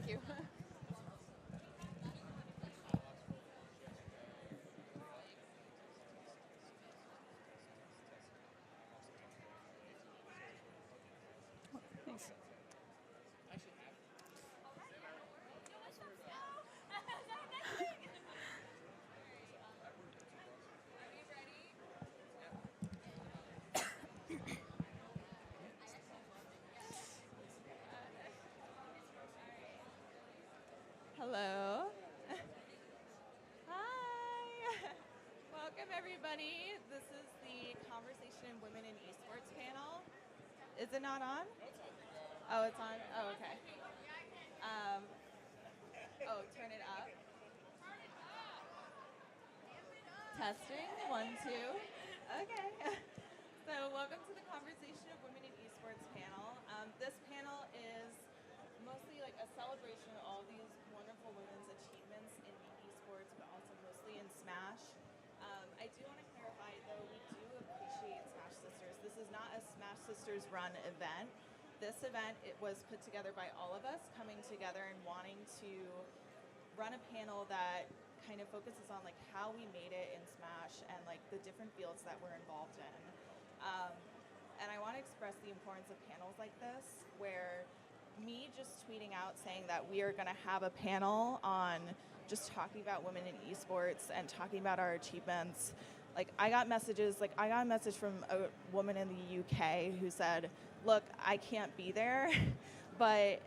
Thank you. Thanks. Hello. Hi. Welcome, everybody. This is the Conversation in Women in Esports panel. Is it not on? Oh, it's on? Oh, okay. Um, turn it up. Testing, 1, 2. Okay. So welcome to the Conversation of Women in Esports panel. This panel is mostly like a celebration of all these wonderful women's achievements in esports, but also mostly in Smash. I do want to clarify, though, we do appreciate Smash Sisters. This is not a Smash Sisters run event. This event, it was put together by all of us coming together and wanting to run a panel that kind of focuses on like how we made it in Smash and like the different fields that we're involved in. And I want to express the importance of panels like this, where me just tweeting out saying that we are going to have a panel on just talking about women in esports and talking about our achievements. Like I got a message from a woman in the UK who said, look, I can't be there, but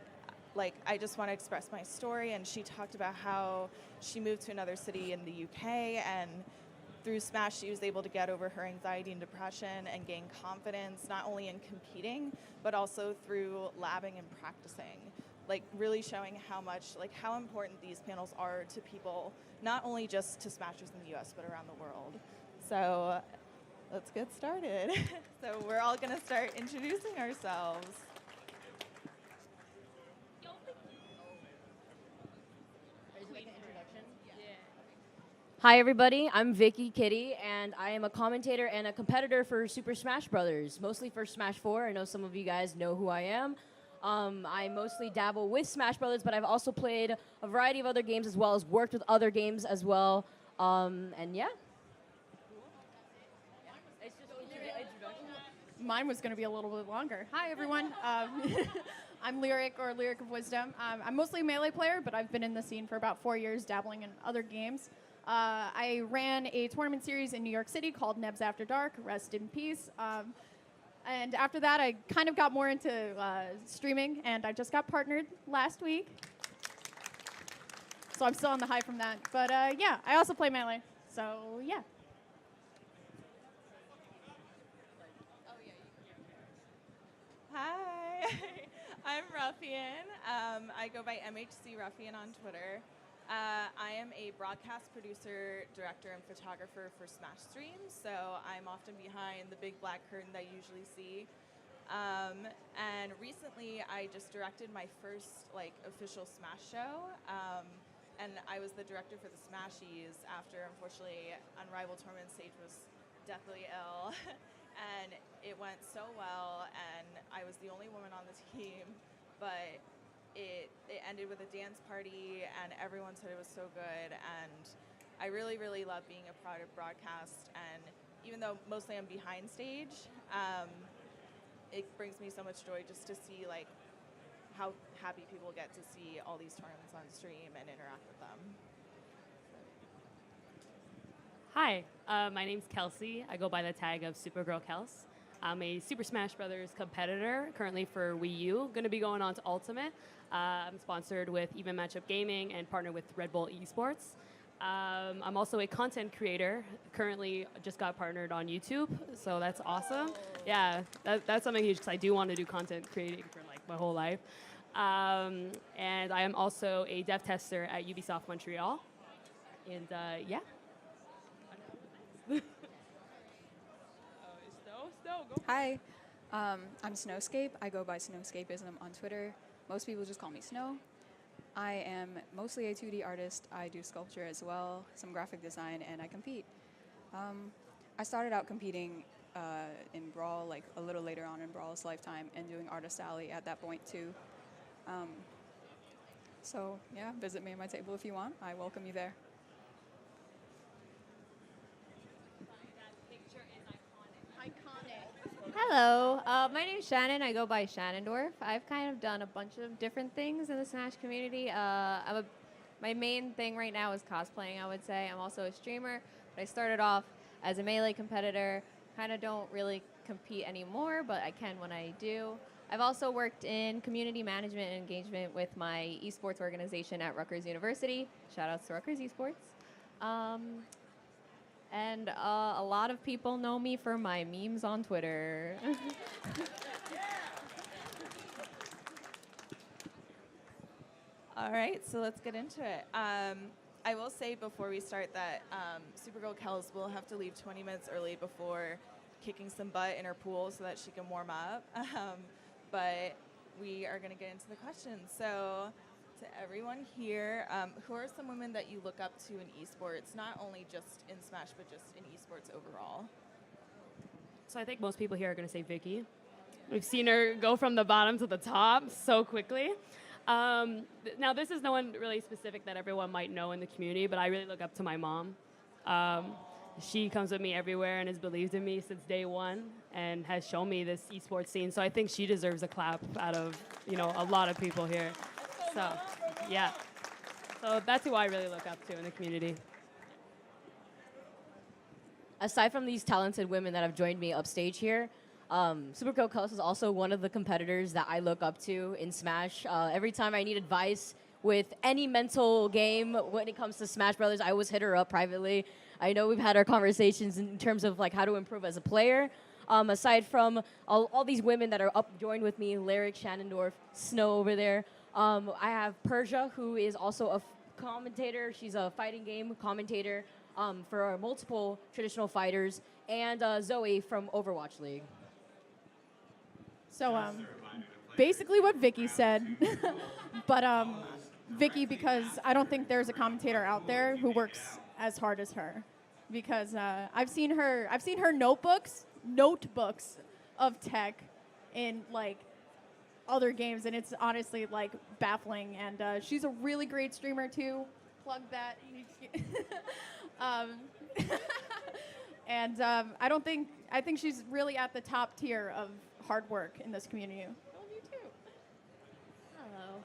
like I just want to express my story. And she talked about how she moved to another city in the UK, and through Smash she was able to get over her anxiety and depression and gain confidence, not only in competing, but also through labbing and practicing. Like really showing how important these panels are to people, not only just to Smashers in the US, but around the world. So let's get started. So we're all gonna start introducing ourselves. Hi everybody, I'm VikkiKitty, and I am a commentator and a competitor for Super Smash Brothers, mostly for Smash 4. I know some of you guys know who I am. I mostly dabble with Smash Brothers, but I've also played a variety of other games as well as worked with other games as well. And yeah. Mine was going to be a little bit longer. Hi, everyone. I'm Lyric, or Lyric of Wisdom. I'm mostly a Melee player, but I've been in the scene for about 4 years, dabbling in other games. I ran a tournament series in New York City called Nebs After Dark, rest in peace. And after that, I kind of got more into streaming, and I just got partnered last week. So I'm still on the high from that. But yeah, I also play Melee, so yeah. Hi, I'm Ruffian. I go by MHC Ruffian on Twitter. I am a broadcast producer, director, and photographer for Smash streams, so I'm often behind the big black curtain that you usually see. And recently, I just directed my first official Smash show, and I was the director for the Smashies after, unfortunately, Unrivaled Tournament Stage was deathly ill. And it went so well, and I was the only woman on the team, but it ended with a dance party, and everyone said it was so good, and I really, really love being a part of broadcast, and even though mostly I'm behind stage, it brings me so much joy just to see how happy people get to see all these tournaments on stream and interact with them. Hi, my name's Kelsey. I go by the tag of SuperGirlKels. I'm a Super Smash Brothers competitor, currently for Wii U. Going to be going on to Ultimate. I'm sponsored with Even Matchup Gaming and partnered with Red Bull Esports. I'm also a content creator. Currently just got partnered on YouTube, so that's awesome. Yeah, that's something huge because I do want to do content creating for my whole life. And I am also a dev tester at Ubisoft Montreal. And yeah. Hi, I'm Snowscape. I go by Snowscapism on Twitter. Most people just call me Snow. I am mostly a 2D artist. I do sculpture as well, some graphic design, and I compete. I started out competing in Brawl a little later on in Brawl's lifetime and doing Artist Alley at that point too. So yeah, visit me at my table if you want. I welcome you there. Hello, my name's Shannon. I go by Shannondorf. I've kind of done a bunch of different things in the Smash community. My main thing right now is cosplaying, I would say. I'm also a streamer, but I started off as a Melee competitor. Kind of don't really compete anymore, but I can when I do. I've also worked in community management and engagement with my esports organization at Rutgers University. Shout outs to Rutgers Esports. And a lot of people know me for my memes on Twitter. All right, so let's get into it. I will say before we start that SuperGirlKels will have to leave 20 minutes early before kicking some butt in her pool so that she can warm up. But we are going to get into the questions. So to everyone here, who are some women that you look up to in esports, not only just in Smash, but just in esports overall? So I think most people here are going to say Vicky. We've seen her go from the bottom to the top so quickly. Now, this is no one really specific that everyone might know in the community, but I really look up to my mom. She comes with me everywhere and has believed in me since day one and has shown me this esports scene. So I think she deserves a clap out of, a lot of people here. So, yeah. So that's who I really look up to in the community. Aside from these talented women that have joined me upstage here, SuperGirlKels is also one of the competitors that I look up to in Smash. Every time I need advice with any mental game when it comes to Smash Brothers, I always hit her up privately. I know we've had our conversations in terms of like how to improve as a player. Aside from all these women that are up joined with me, Lyric, Shannondorf, Snow over there, I have Persia, who is also a commentator. She's a fighting game commentator for our multiple traditional fighters, and Zoe from Overwatch League. So basically what Vicky said, but Vicky, because I don't think there's a commentator out there who works as hard as her, because I've seen her notebooks of tech in like other games, and it's honestly like baffling. And she's a really great streamer too. Plug that. And I think she's really at the top tier of hard work in this community. I love you too. Hello.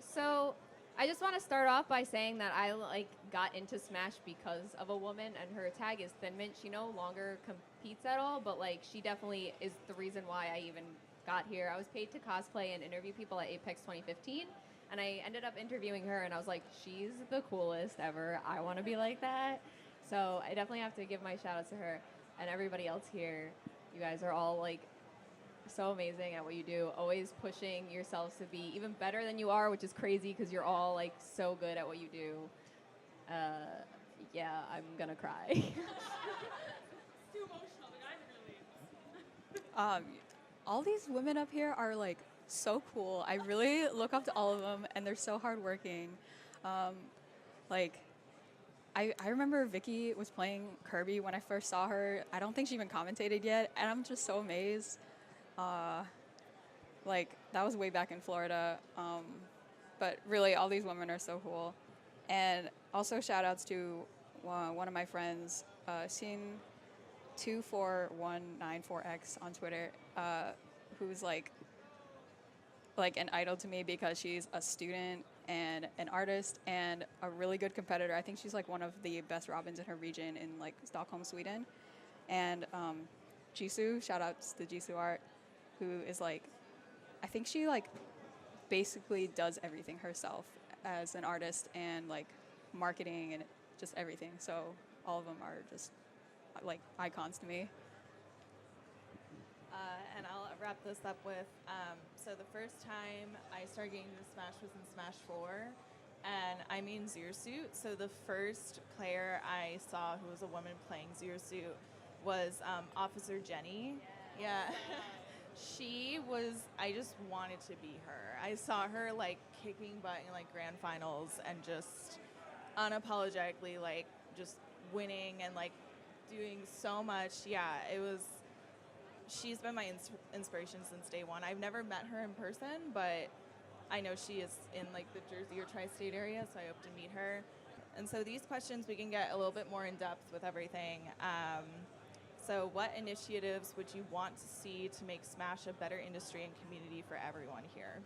So I just want to start off by saying that I got into Smash because of a woman, and her tag is Thin Mint. She no longer competes at all, but she definitely is the reason why I even got here. I was paid to cosplay and interview people at Apex 2015, and I ended up interviewing her, and I was like, she's the coolest ever. I want to be like that. So I definitely have to give my shout outs to her and everybody else here. You guys are all so amazing at what you do, always pushing yourselves to be even better than you are, which is crazy because you're all so good at what you do. Yeah, I'm gonna cry. It's too emotional. The guys are really. All these women up here are so cool. I really look up to all of them, and they're so hardworking. I remember Vicky was playing Kirby when I first saw her. I don't think she even commentated yet, and I'm just so amazed. That was way back in Florida. But really, all these women are so cool. And also shout outs to one of my friends, Scene24194X on Twitter, who's an idol to me because she's a student and an artist and a really good competitor. I think she's one of the best Robins in her region in Stockholm, Sweden. And Jisoo, shout outs to Jisoo Art, who is I think she basically does everything herself as an artist and marketing and just everything. So all of them are just icons to me. And I'll wrap this up with, so the first time I started getting into Smash was in Smash 4, and I mean Zero Suit. So the first player I saw who was a woman playing Zero Suit was Officer Jenny. Yeah. She was, I just wanted to be her. I saw her kicking butt in grand finals and just unapologetically just winning and doing so much. Yeah, it was, she's been my inspiration since day one. I've never met her in person, but I know she is in like the Jersey or tri-state area, so I hope to meet her. And so these questions we can get a little bit more in depth with everything. So what initiatives would you want to see to make Smash a better industry and community for everyone here?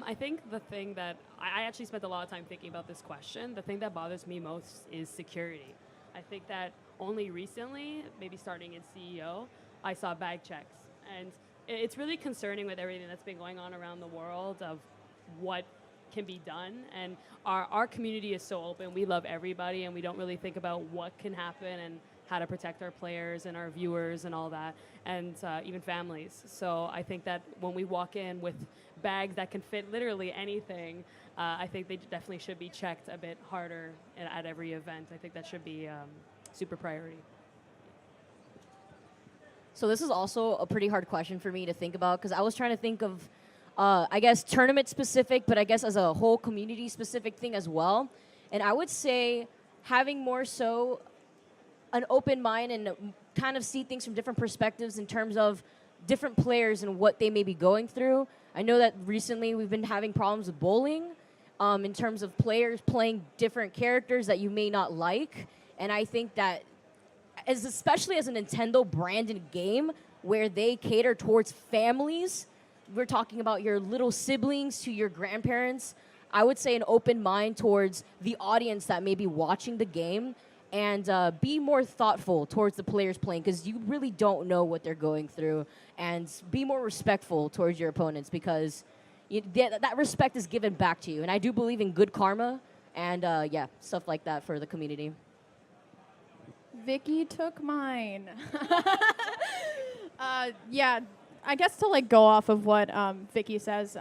I think the thing that I actually spent a lot of time thinking about this question. The thing that bothers me most is security. I think that only recently, maybe starting in CEO, I saw bag checks. And it's really concerning with everything that's been going on around the world of what can be done. And our community is so open. We love everybody, and we don't really think about what can happen and how to protect our players and our viewers and all that, and even families. So I think that when we walk in with bags that can fit literally anything, I think they definitely should be checked a bit harder at every event. I think that should be super priority. So this is also a pretty hard question for me to think about, because I was trying to think of, I guess, tournament specific, but I guess as a whole community specific thing as well. And I would say having more so an open mind and kind of see things from different perspectives in terms of different players and what they may be going through. I know that recently we've been having problems with bowling in terms of players playing different characters that you may not like. And I think that especially as a Nintendo branded game where they cater towards families, we're talking about your little siblings to your grandparents, I would say an open mind towards the audience that may be watching the game, and be more thoughtful towards the players playing, because you really don't know what they're going through, and be more respectful towards your opponents, because that respect is given back to you. And I do believe in good karma, and yeah, stuff like that for the community. Vicky took mine. Yeah, I guess to like go off of what Vicky says,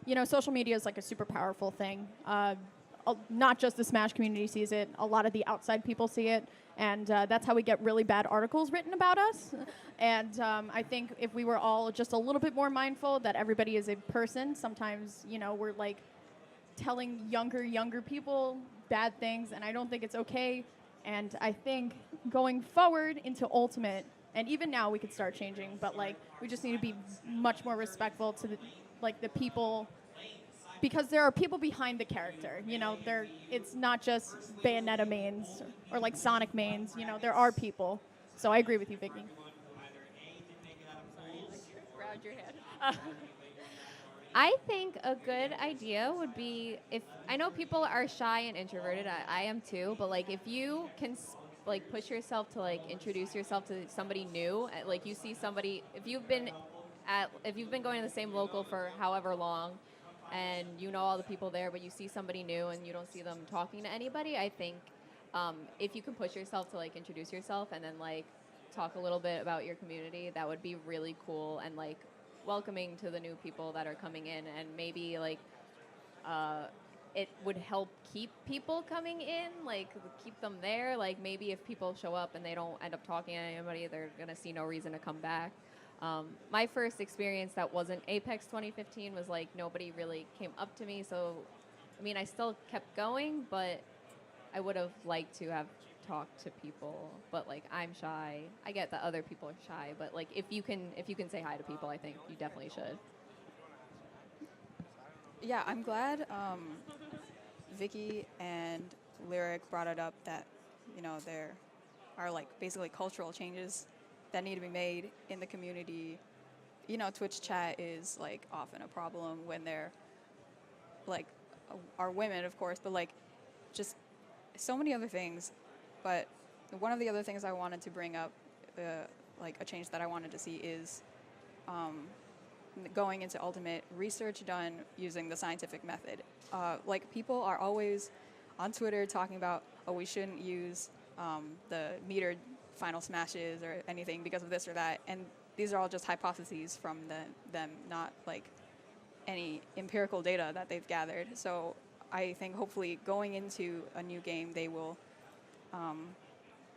you know, social media is like a super powerful thing. Not just the Smash community sees it, a lot of the outside people see it, and that's how we get really bad articles written about us. And I think if we were all just a little bit more mindful that everybody is a person, sometimes, you know, we're like telling younger people bad things, and I don't think it's okay. And I think going forward into Ultimate, and even now we could start changing, but like we just need to be much more respectful to the people, because there are people behind the character. You know, it's not just Bayonetta mains or like Sonic mains. You know, there are people. So I agree with you, Vicky. Grabbed your head. I think a good idea would be, if I know people are shy and introverted, I am too, but like if you can like push yourself to like introduce yourself to somebody new, like you see somebody, if you've been going to the same local for however long, and you know all the people there, but you see somebody new and you don't see them talking to anybody, I think if you can push yourself to like introduce yourself and then like talk a little bit about your community, that would be really cool and like welcoming to the new people that are coming in, and maybe like it would help keep people coming in, like keep them there. Like maybe if people show up and they don't end up talking to anybody, they're gonna see no reason to come back. My first experience that wasn't Apex 2015 was like nobody really came up to me, so I mean I still kept going, but I would have liked to have talked to people, but like I'm shy. I get that other people are shy, but like if you can say hi to people, I think you definitely should. Yeah, I'm glad Vicky and Lyric brought it up that, you know, there are like basically cultural changes that need to be made in the community. You know, Twitch chat is like often a problem when they're like are women, of course, but like just so many other things. But one of the other things I wanted to bring up, like a change that I wanted to see, is going into Ultimate, research done using the scientific method. Like people are always on Twitter talking about, oh, we shouldn't use the metered final smashes or anything because of this or that, and these are all just hypotheses from them, not like any empirical data that they've gathered. So I think hopefully going into a new game, they will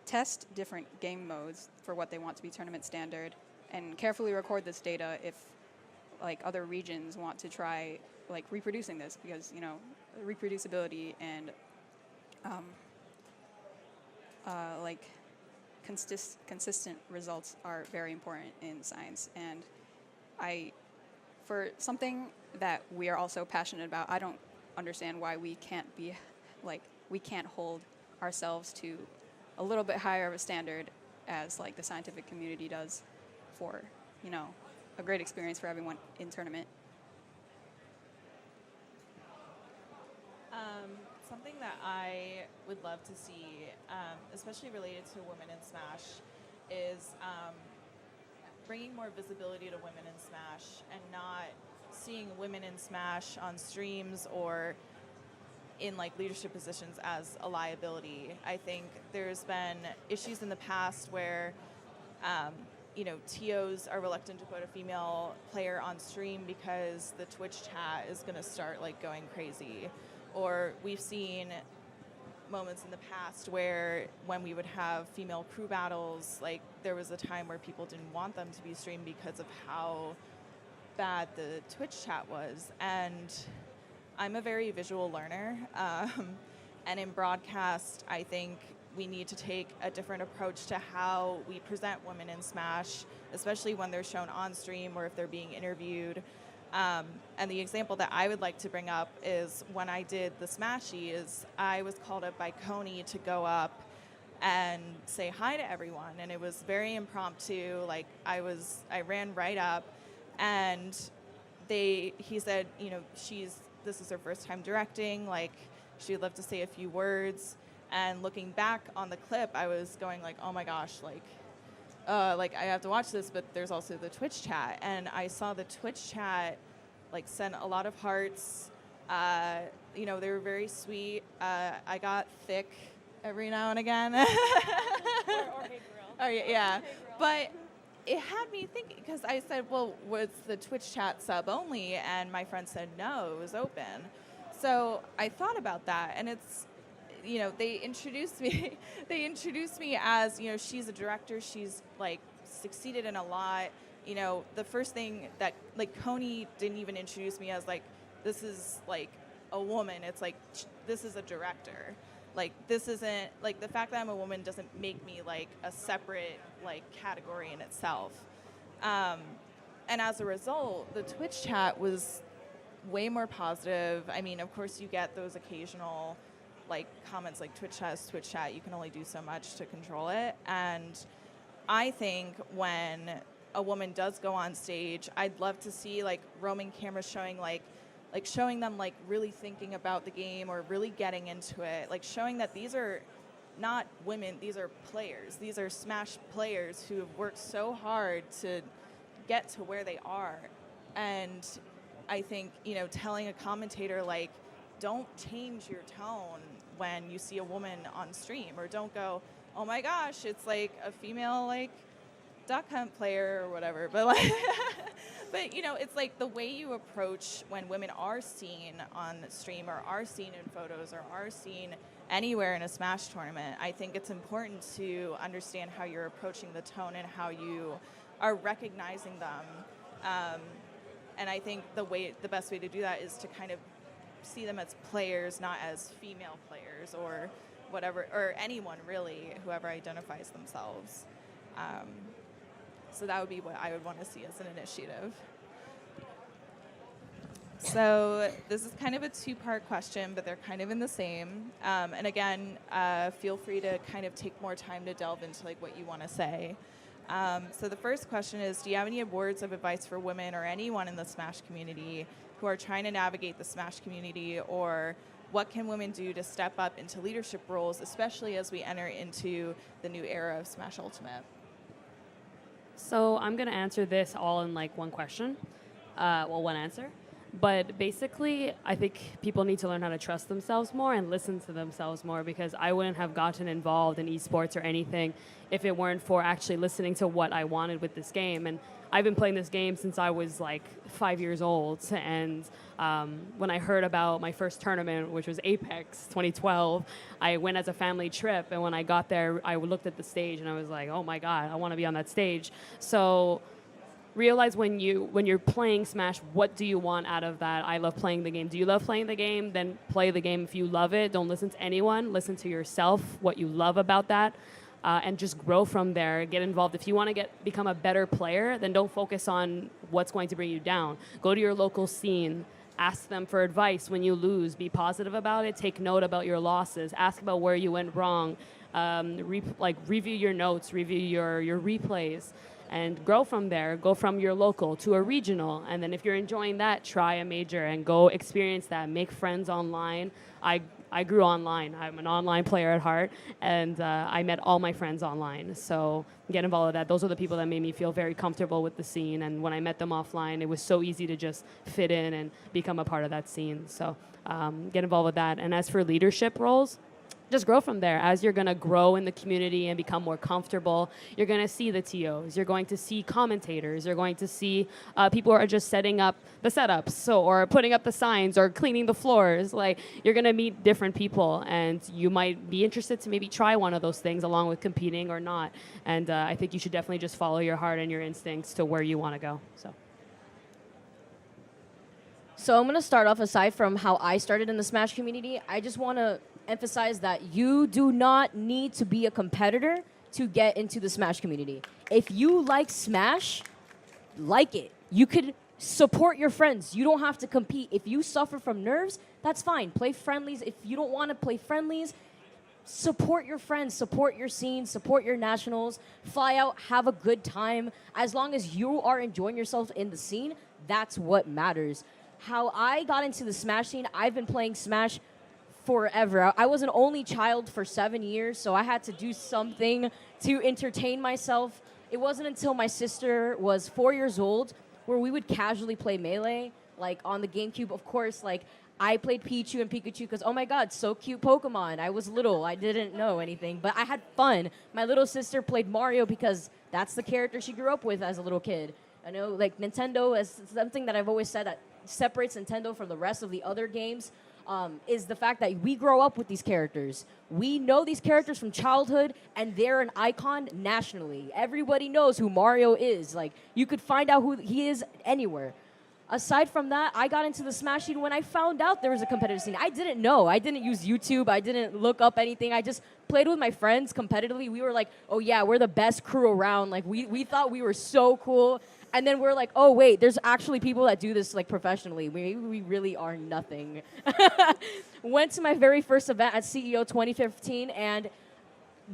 test different game modes for what they want to be tournament standard, and carefully record this data if like other regions want to try like reproducing this, because you know reproducibility and like consistent results are very important in science. And I for something that we are also passionate about, I don't understand why we can't be, like, we can't hold ourselves to a little bit higher of a standard as, like, the scientific community does for, you know, a great experience for everyone in tournament. Something that I would love to see, especially related to women in Smash, is bringing more visibility to women in Smash and not seeing women in Smash on streams or in like leadership positions as a liability. I think there's been issues in the past where you know, TOs are reluctant to put a female player on stream because the Twitch chat is going to start like going crazy. Or we've seen moments in the past where when we would have female crew battles, like there was a time where people didn't want them to be streamed because of how bad the Twitch chat was. And I'm a very visual learner. And in broadcast, I think we need to take a different approach to how we present women in Smash, especially when they're shown on stream or if they're being interviewed. And the example that I would like to bring up is when I did the Smashies, I was called up by Coney to go up and say hi to everyone. And it was very impromptu. Like I ran right up and he said, you know, this is her first time directing. Like she'd love to say a few words. And looking back on the clip, I was going like, oh my gosh, like I have to watch this, but there's also the Twitch chat. And I saw the Twitch chat like send a lot of hearts. You know, they were very sweet. I got thick every now and again. or hey girl. Oh, yeah. But it had me thinking, because I said, well, was the Twitch chat sub only? And my friend said, no, it was open. So I thought about that, and it's, you know, they introduced me as, you know, she's a director, she's like succeeded in a lot. You know, the first thing that, like, Coney didn't even introduce me as like, this is like a woman. It's like, this is a director. Like, this isn't, like, the fact that I'm a woman doesn't make me like a separate like category in itself. And as a result, the Twitch chat was way more positive. I mean, of course you get those occasional like comments like Twitch chat, you can only do so much to control it. And I think when a woman does go on stage, I'd love to see like roaming cameras showing showing them like really thinking about the game or really getting into it, like showing that these are not women, these are players. These are Smash players who have worked so hard to get to where they are. And I think, you know, telling a commentator like, don't change your tone when you see a woman on stream, or don't go, oh my gosh, it's like a female like duck hunt player or whatever. But like, but you know, it's like the way you approach when women are seen on stream or are seen in photos or are seen anywhere in a Smash tournament. I think it's important to understand how you're approaching the tone and how you are recognizing them. And I think the best way to do that is to kind of see them as players, not as female players or whatever, or anyone really, whoever identifies themselves. So that would be what I would want to see as an initiative. So this is kind of a two-part question, but they're kind of in the same. And again, feel free to kind of take more time to delve into like what you want to say. So the first question is, do you have any words of advice for women or anyone in the Smash community who are trying to navigate the Smash community, or what can women do to step up into leadership roles, especially as we enter into the new era of Smash Ultimate? So I'm going to answer this all in like one question, one answer. But basically, I think people need to learn how to trust themselves more and listen to themselves more, because I wouldn't have gotten involved in esports or anything if it weren't for actually listening to what I wanted with this game. And I've been playing this game since I was like 5 years old. And when I heard about my first tournament, which was Apex 2012, I went as a family trip. And when I got there, I looked at the stage and I was like, oh my God, I want to be on that stage. So realize when you're playing Smash, what do you want out of that? I love playing the game. Do you love playing the game? Then play the game if you love it. Don't listen to anyone. Listen to yourself, what you love about that. and just grow from there, get involved. If you want to become a better player, then don't focus on what's going to bring you down. Go to your local scene, ask them for advice when you lose, be positive about it, take note about your losses, ask about where you went wrong, review your notes, review your replays, and grow from there. Go from your local to a regional, and then if you're enjoying that, try a major and go experience that, make friends online. I grew online. I'm an online player at heart, and I met all my friends online. So get involved with that. Those are the people that made me feel very comfortable with the scene. And when I met them offline, it was so easy to just fit in and become a part of that scene. So get involved with that. And as for leadership roles, just grow from there. As you're going to grow in the community and become more comfortable, you're going to see the TOs, you're going to see commentators, you're going to see people who are just setting up the setups, or putting up the signs, or cleaning the floors. Like, you're going to meet different people, and you might be interested to maybe try one of those things along with competing or not. And I think you should definitely just follow your heart and your instincts to where you want to go. So I'm going to start off, aside from how I started in the Smash community, I just want to emphasize that you do not need to be a competitor to get into the Smash community. If you like Smash, like it. You could support your friends. You don't have to compete. If you suffer from nerves, that's fine. Play friendlies. If you don't want to play friendlies, support your friends, support your scene, support your nationals, fly out, have a good time. As long as you are enjoying yourself in the scene, that's what matters. How I got into the Smash scene, I've been playing Smash forever. I was an only child for 7 years, so I had to do something to entertain myself. It wasn't until my sister was 4 years old where we would casually play Melee, like on the GameCube. Of course, like, I played Pichu and Pikachu because, oh my god, so cute Pokemon. I was little, I didn't know anything, but I had fun. My little sister played Mario because that's the character she grew up with as a little kid. I know, like, Nintendo is something that I've always said that separates Nintendo from the rest of the other games. Is the fact that we grow up with these characters. We know these characters from childhood, and they're an icon nationally. Everybody knows who Mario is. Like, you could find out who he is anywhere. Aside from that, I got into the Smash scene when I found out there was a competitive scene. I didn't know. I didn't use YouTube. I didn't look up anything. I just played with my friends competitively. We were like, oh yeah, we're the best crew around. Like, we thought we were so cool. And then we're like, oh, wait, there's actually people that do this, like, professionally. Maybe we really are nothing. Went to my very first event at CEO 2015, and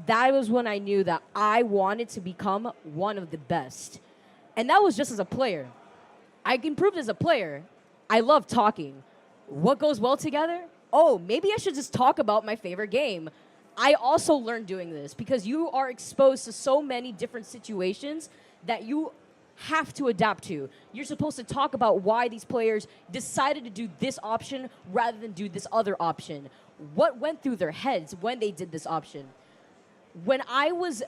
that was when I knew that I wanted to become one of the best. And that was just as a player. I improved as a player. I love talking. What goes well together? Oh, maybe I should just talk about my favorite game. I also learned doing this because you are exposed to so many different situations that you have to adapt to. You're supposed to talk about why these players decided to do this option rather than do this other option. What went through their heads when they did this option? When I was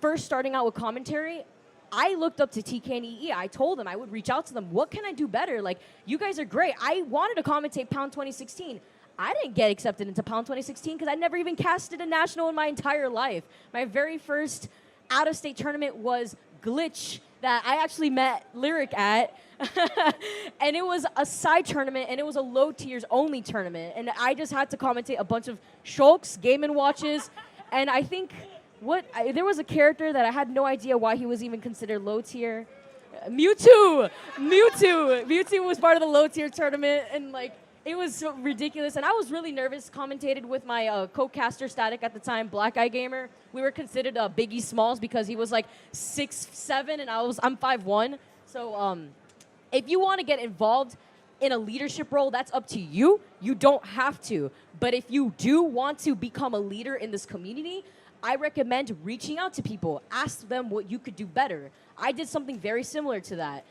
first starting out with commentary, I looked up to TK and EE. I told them I would reach out to them. What can I do better? Like, you guys are great. I wanted to commentate Pound 2016. I didn't get accepted into Pound 2016 because I never even casted a national in my entire life. My very first out-of-state tournament was Glitch, that I actually met Lyric at. And it was a side tournament, and it was a low tiers only tournament. And I just had to commentate a bunch of Shulks, Game & Watches, and I think there was a character that I had no idea why he was even considered low tier. Mewtwo was part of the low tier tournament, and like, it was so ridiculous. And I was really nervous, commentated with my co-caster Static at the time, Black Eye Gamer. We were considered Biggie Smalls because he was like 6'7", and I'm 5'1". So if you want to get involved in a leadership role, that's up to you. You don't have to. But if you do want to become a leader in this community, I recommend reaching out to people. Ask them what you could do better. I did something very similar to that.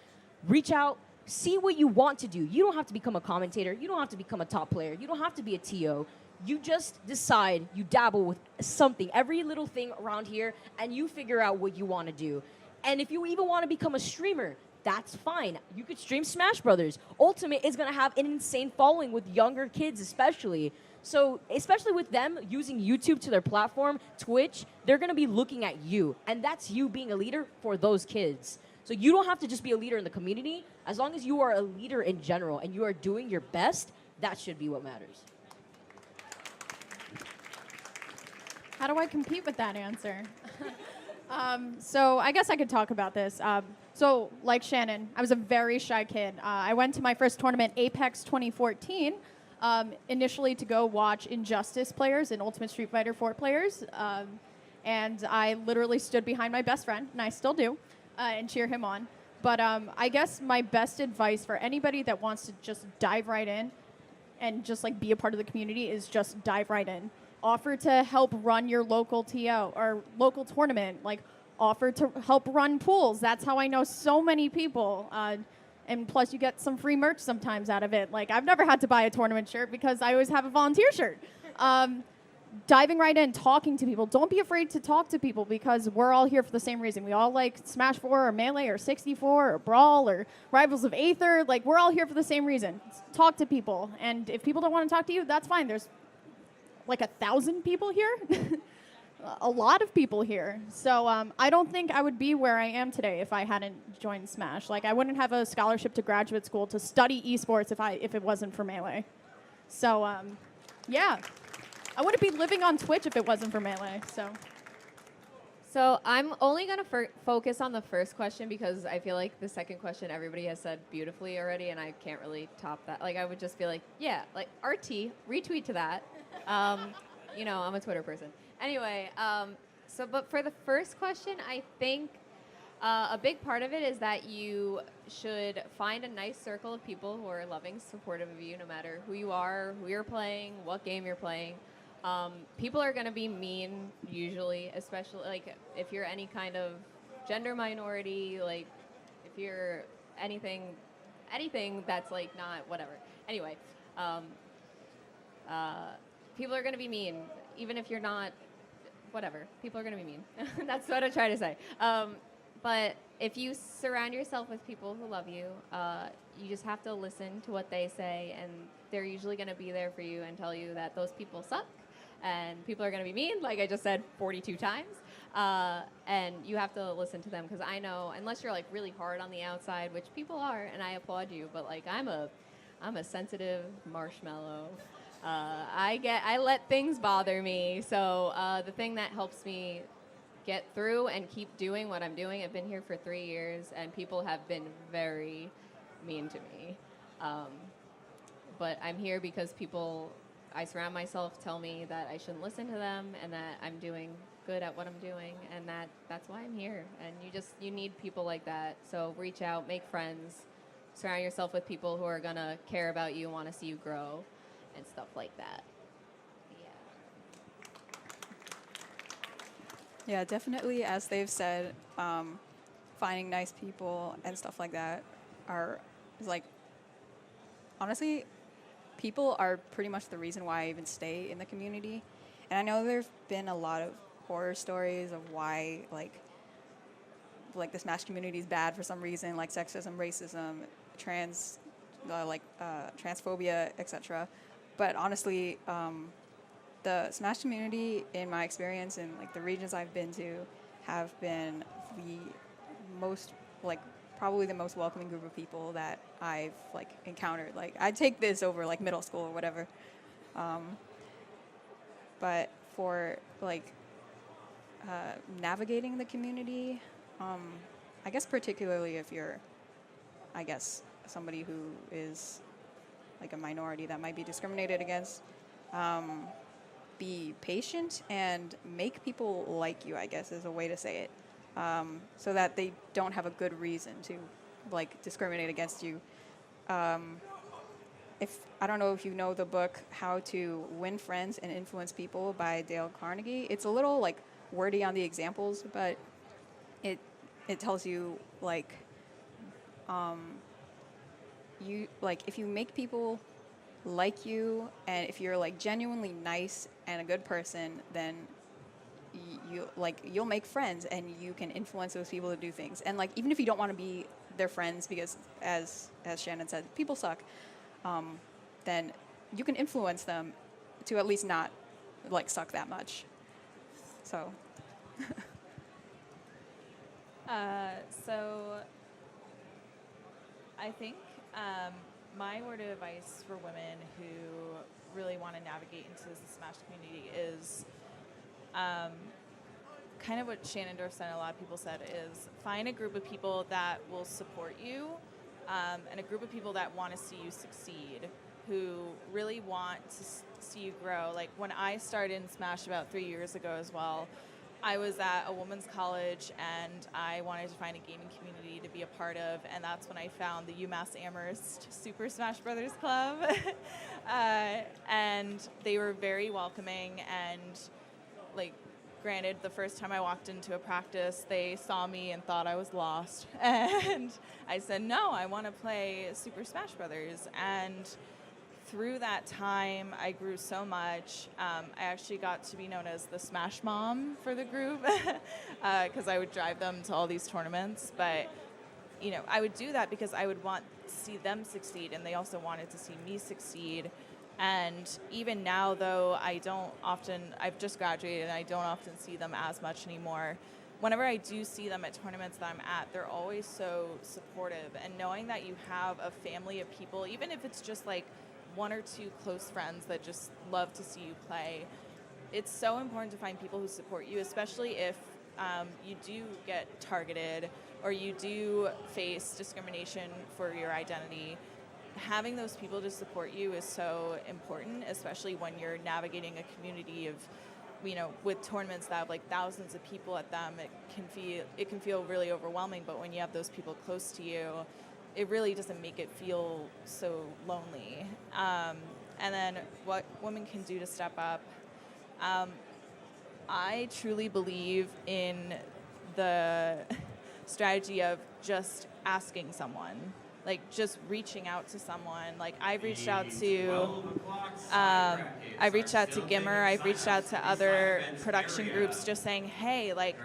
Reach out. See what you want to do. You don't have to become a commentator. You don't have to become a top player. You don't have to be a TO. You just decide, you dabble with something, every little thing around here, and you figure out what you want to do. And if you even want to become a streamer, that's fine. You could stream Smash Brothers. Ultimate is going to have an insane following with younger kids especially. So especially with them using YouTube to their platform, Twitch, they're going to be looking at you. And that's you being a leader for those kids. So you don't have to just be a leader in the community. As long as you are a leader in general and you are doing your best, that should be what matters. How do I compete with that answer? So I guess I could talk about this. So like Shannon, I was a very shy kid. I went to my first tournament, Apex 2014, initially to go watch Injustice players and Ultimate Street Fighter 4 players. And I literally stood behind my best friend, and I still do, and cheer him on. But I guess my best advice for anybody that wants to just dive right in and just like be a part of the community is just dive right in. Offer to help run your local TO or local tournament. Like, offer to help run pools. That's how I know so many people. And plus, you get some free merch sometimes out of it. Like, I've never had to buy a tournament shirt because I always have a volunteer shirt. Diving right in, talking to people. Don't be afraid to talk to people because we're all here for the same reason. We all like Smash 4 or Melee or 64 or Brawl or Rivals of Aether. Like, we're all here for the same reason. Talk to people. And if people don't want to talk to you, that's fine. There's like 1,000 people here. A lot of people here. So I don't think I would be where I am today if I hadn't joined Smash. Like, I wouldn't have a scholarship to graduate school to study esports if it wasn't for Melee. So yeah. I wouldn't be living on Twitch if it wasn't for Melee, So I'm only going to focus on the first question because I feel like the second question everybody has said beautifully already, and I can't really top that. Like, I would just be like, yeah, like, RT, retweet to that. You know, I'm a Twitter person. Anyway, but for the first question, I think a big part of it is that you should find a nice circle of people who are loving, supportive of you, no matter who you are, who you're playing, what game you're playing. People are going to be mean, usually, especially like if you're any kind of gender minority, like if you're anything that's like not whatever. Anyway, people are going to be mean, even if you're not whatever. People are going to be mean. That's what I try to say. But if you surround yourself with people who love you, you just have to listen to what they say, and they're usually going to be there for you and tell you that those people suck. And people are going to be mean, like I just said 42 times. And you have to listen to them because I know, unless you're like really hard on the outside, which people are, and I applaud you, but like I'm a sensitive marshmallow. I let things bother me. So the thing that helps me get through and keep doing what I'm doing, I've been here for 3 years, and people have been very mean to me. But I'm here because I surround myself, tell me that I shouldn't listen to them and that I'm doing good at what I'm doing, and that's why I'm here. And you need people like that. So reach out, make friends, surround yourself with people who are going to care about you, want to see you grow, and stuff like that. Yeah, definitely, as they've said, finding nice people and stuff like that is like, honestly, people are pretty much the reason why I even stay in the community. And I know there've been a lot of horror stories of why like the Smash community is bad for some reason, like sexism, racism, transphobia, etc. But honestly, the Smash community, in my experience and like the regions I've been to, have been the most probably the most welcoming group of people that I've like encountered. Like, I'd take this over like middle school or whatever. But for like navigating the community, I guess particularly if you're, I guess, somebody who is like a minority that might be discriminated against, be patient and make people like you, I guess is a way to say it. So that they don't have a good reason to like discriminate against you. If I don't know if you know the book How to Win Friends and Influence People by Dale Carnegie. It's a little like wordy on the examples, but it tells you like if you make people like you, and if you're like genuinely nice and a good person, then you'll make friends and you can influence those people to do things. And like, even if you don't want to be their friends because as Shannon said, people suck, then you can influence them to at least not like suck that much. So so I think my word of advice for women who really want to navigate into the Smash community is kind of what Shannondorf said and a lot of people said is find a group of people that will support you and a group of people that want to see you succeed, who really want to see you grow. Like when I started in Smash about 3 years ago as well, I was at a women's college and I wanted to find a gaming community to be a part of, and that's when I found the UMass Amherst Super Smash Brothers Club. And they were very welcoming, and like granted, the first time I walked into a practice, they saw me and thought I was lost. And I said, no, I want to play Super Smash Brothers. And through that time, I grew so much. I actually got to be known as the Smash Mom for the group because I would drive them to all these tournaments. But, you know, I would do that because I would want to see them succeed, and they also wanted to see me succeed. And even now, though, I've just graduated and I don't often see them as much anymore. Whenever I do see them at tournaments that I'm at, they're always so supportive. And knowing that you have a family of people, even if it's just like one or two close friends that just love to see you play, it's so important to find people who support you, especially if you do get targeted or you do face discrimination for your identity. Having those people to support you is so important, especially when you're navigating a community of, you know, with tournaments that have like thousands of people at them. It can feel really overwhelming, but when you have those people close to you, it really doesn't make it feel so lonely. And then what women can do to step up. I truly believe in the strategy of just asking someone, like just reaching out to someone. Like I've reached out to Gimmer, I've reached out to other production groups just saying, hey, like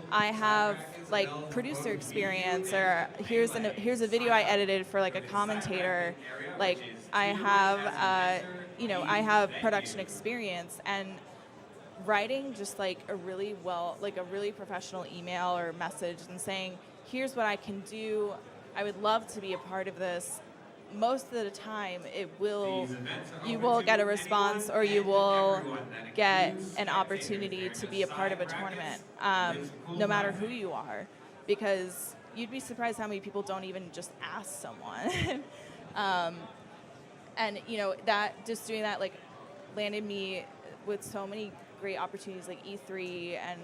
I have like producer experience, or here's a video I edited for like a commentator. Like I have I have production experience, and writing just like a really professional email or message and saying, here's what I can do. I would love to be a part of this. Most of the time, you will get a response, or you will get an opportunity to be a part of a tournament, no matter who you are, because you'd be surprised how many people don't even just ask someone. And you know, that just doing that like landed me with so many great opportunities like E3 and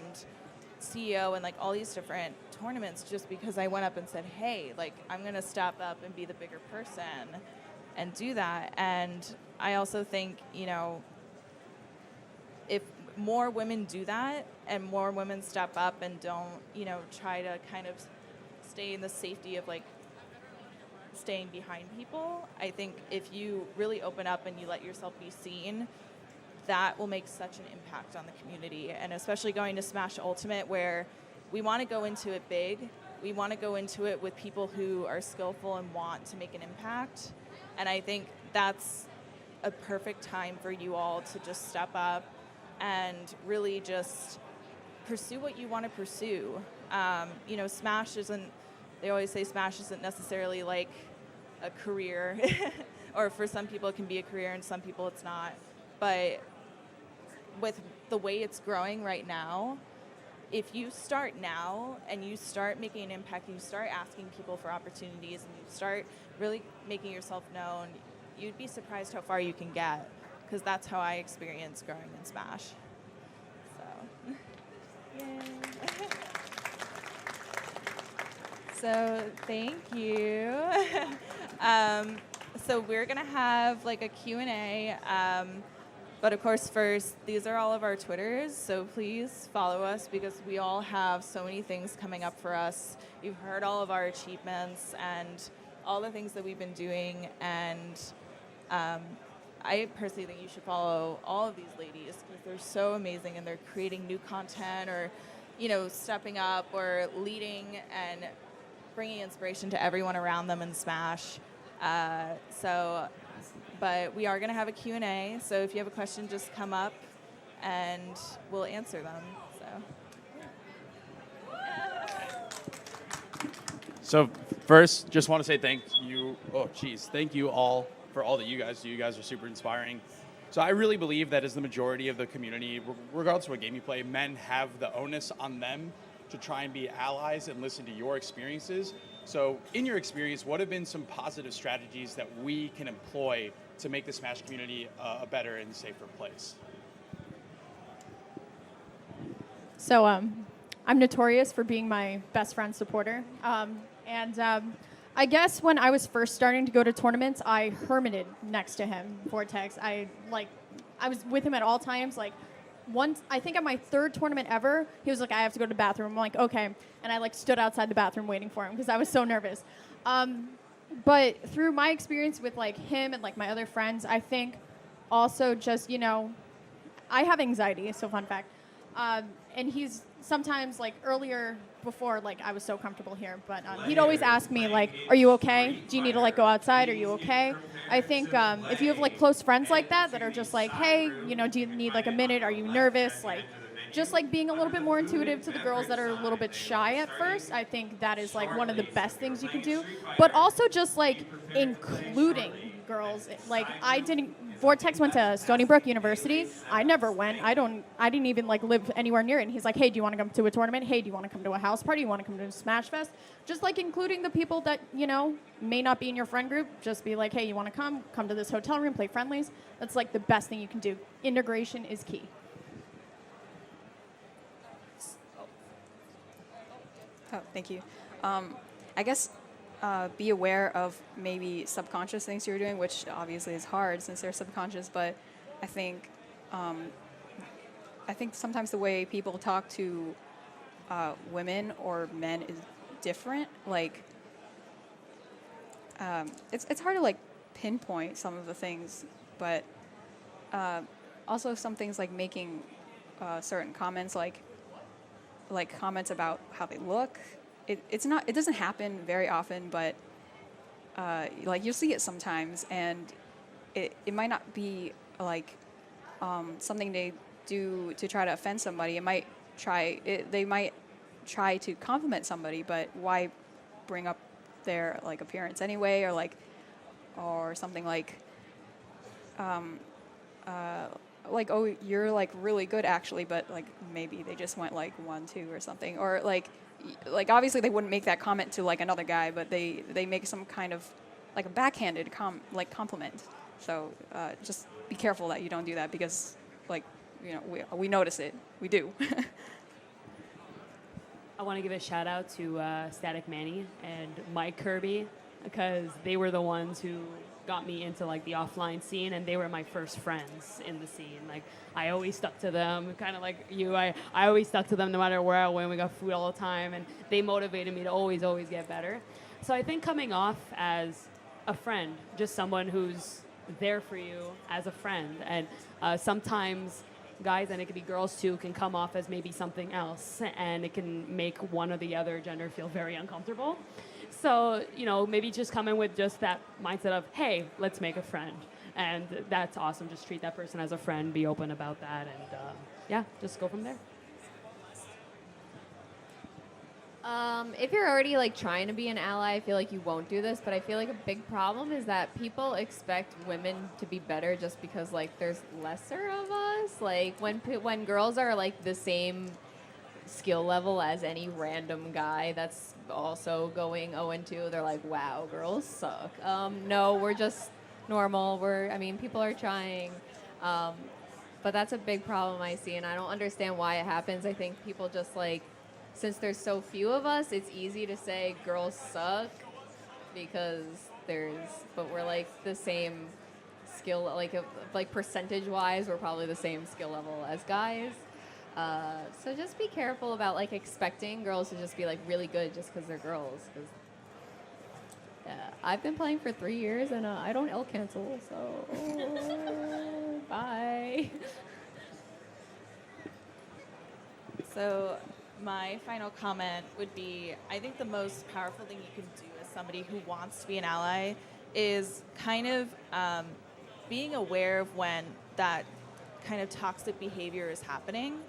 CEO and like all these different tournaments, just because I went up and said, hey, like I'm going to step up and be the bigger person and do that. And I also think, you know, if more women do that and more women step up and don't, you know, try to kind of stay in the safety of like staying behind people, I think if you really open up and you let yourself be seen, that will make such an impact on the community. And especially going to Smash Ultimate, where we want to go into it big. We want to go into it with people who are skillful and want to make an impact. And I think that's a perfect time for you all to just step up and really just pursue what you want to pursue. You know, they always say Smash isn't necessarily like a career, or for some people it can be a career and some people it's not. But with the way it's growing right now, if you start now and you start making an impact and you start asking people for opportunities and you start really making yourself known, you'd be surprised how far you can get, because that's how I experienced growing in Smash. So, yay. So thank you. So we're going to have like a Q&A. But of course, first, these are all of our Twitters, so please follow us because we all have so many things coming up for us. You've heard all of our achievements and all the things that we've been doing, and I personally think you should follow all of these ladies because they're so amazing and they're creating new content, or, you know, stepping up or leading and bringing inspiration to everyone around them in Smash. But we are going to have a Q&A, so if you have a question, just come up and we'll answer them. So first, just want to say thank you all for all that you guys do. You guys are super inspiring. So I really believe that as the majority of the community, regardless of what game you play, men have the onus on them to try and be allies and listen to your experiences. So in your experience, what have been some positive strategies that we can employ to make the Smash community a better and safer place? So I'm notorious for being my best friend's supporter. I guess when I was first starting to go to tournaments, I hermited next to him, Vortex. I was with him at all times. Like once, I think at my third tournament ever, he was like, I have to go to the bathroom. I'm like, okay. And I like stood outside the bathroom waiting for him because I was so nervous. But through my experience with like him and like my other friends, I think also just, you know, I have anxiety, so fun fact. And he's sometimes like earlier before, like I was so comfortable here, but he'd always ask me like, are you okay? Do you need to like go outside? Are you okay? I think if you have like close friends like that are just like, hey, you know, do you need like a minute? Are you nervous? Like just like being a little bit more intuitive to the girls that are a little bit shy at first. I think that is like one of the best things you can do, but also just like including girls. Like Vortex went to Stony Brook University. I never went. I didn't even like live anywhere near it. And he's like, hey, do you want to come to a tournament? Hey, do you want to come to a house party? You want to come to a Smash Fest? Just like including the people that, you know, may not be in your friend group. Just be like, hey, you want to come to this hotel room, play friendlies. That's like the best thing you can do. Integration is key. Oh, thank you. I guess be aware of maybe subconscious things you're doing, which obviously is hard since they're subconscious, but I think sometimes the way people talk to women or men is different. Like, it's hard to like pinpoint some of the things, but also some things like making certain comments, like comments about how they look. It doesn't happen very often, but like you'll see it sometimes, and it might not be like something they do to try to offend somebody. They might try to compliment somebody, but why bring up their like appearance anyway, or something like oh, you're like really good actually, but like maybe they just went like 1-2 or something, or like obviously they wouldn't make that comment to like another guy, but they make some kind of like a backhanded compliment. So just be careful that you don't do that, because like, you know, we notice it. We do. I want to give a shout out to Static Manny and Mike Kirby, because they were the ones who got me into like the offline scene, and they were my first friends in the scene. Like I always stuck to them, kind of like you. I always stuck to them no matter where I went. We got food all the time, and they motivated me to always get better. So I think coming off as a friend, just someone who's there for you as a friend, and sometimes guys, and it could be girls too, can come off as maybe something else, and it can make one or the other gender feel very uncomfortable. So, you know, maybe just come in with just that mindset of, hey, let's make a friend. And that's awesome. Just treat that person as a friend, be open about that, and yeah, just go from there. If you're already like trying to be an ally, I feel like you won't do this, but I feel like a big problem is that people expect women to be better just because like there's lesser of us. Like when girls are like the same skill level as any random guy that's also going 0-2, they're like, wow, girls suck. No, we're just normal. People are trying. But that's a big problem I see, and I don't understand why it happens. I think people just like, since there's so few of us, it's easy to say girls suck but we're like the same skill, like percentage-wise, we're probably the same skill level as guys. So just be careful about like expecting girls to just be like really good just because they're girls. 'Cause, I've been playing for 3 years and I don't L cancel, so bye. So my final comment would be, I think the most powerful thing you can do as somebody who wants to be an ally is kind of being aware of when that kind of toxic behavior is happening.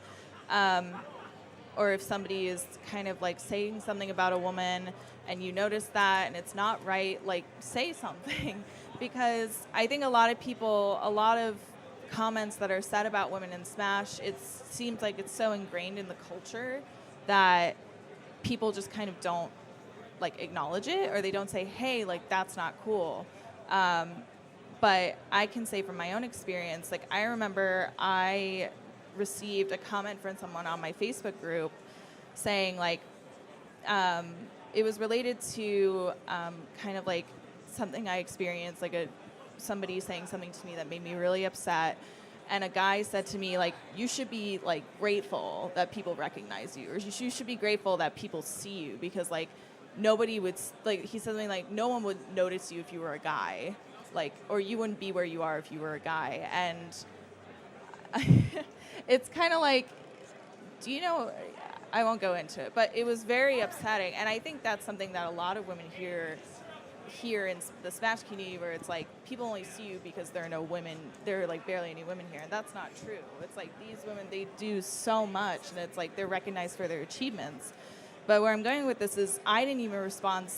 Or if somebody is kind of like saying something about a woman and you notice that and it's not right, like say something. Because I think a lot of comments that are said about women in Smash, it seems like it's so ingrained in the culture that people just kind of don't like acknowledge it, or they don't say, hey, like that's not cool. But I can say from my own experience, like I remember I received a comment from someone on my Facebook group saying like, it was related to kind of like something I experienced, like somebody saying something to me that made me really upset. And a guy said to me, like, you should be like grateful that people recognize you, or you should be grateful that people see you, because like nobody would, like, he said something like, no one would notice you if you were a guy, like, or you wouldn't be where you are if you were a guy. And it's kind of like, do you know, I won't go into it, but it was very upsetting. And I think that's something that a lot of women here in the Smash community, where it's like people only see you because there are no women, there are like barely any women here, and that's not true. It's like these women, they do so much, and it's like they're recognized for their achievements. But where I'm going with this is I didn't even respond.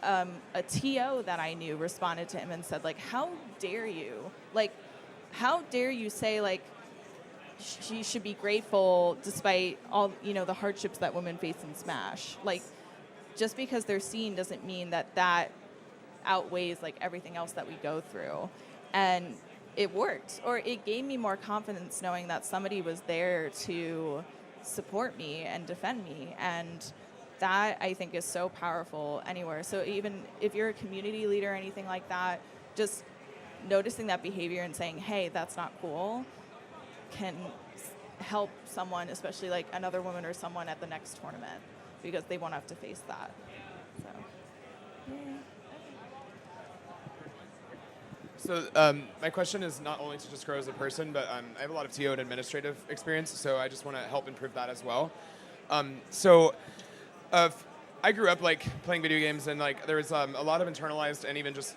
A TO that I knew responded to him and said like, how dare you? Like, how dare you say like she should be grateful despite all, you know, the hardships that women face in Smash. Like, just because they're seen doesn't mean that outweighs like everything else that we go through. And it worked, or it gave me more confidence knowing that somebody was there to support me and defend me. And that, I think, is so powerful anywhere. So even if you're a community leader or anything like that, just noticing that behavior and saying, hey, that's not cool, can help someone, especially like another woman or someone at the next tournament, because they won't have to face that. So, yeah. So my question is not only to just grow as a person, but I have a lot of TO and administrative experience, so I just want to help improve that as well. I grew up like playing video games, and like there was a lot of internalized and even just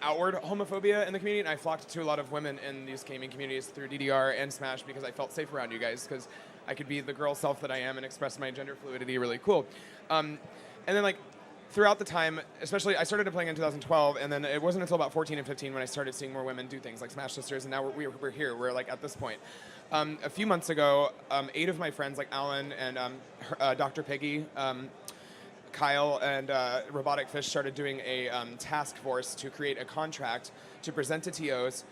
outward homophobia in the community, and I flocked to a lot of women in these gaming communities through DDR and Smash because I felt safe around you guys, because I could be the girl self that I am and express my gender fluidity really cool. And then like throughout the time, especially I started playing in 2012, and then it wasn't until about 14 and 15 when I started seeing more women do things like Smash Sisters, and now we're here. We're like at this point. A few months ago, 8 of my friends, like Alan and Dr. Piggy, Kyle, and Robotic Fish, started doing a task force to create a contract to present to TOs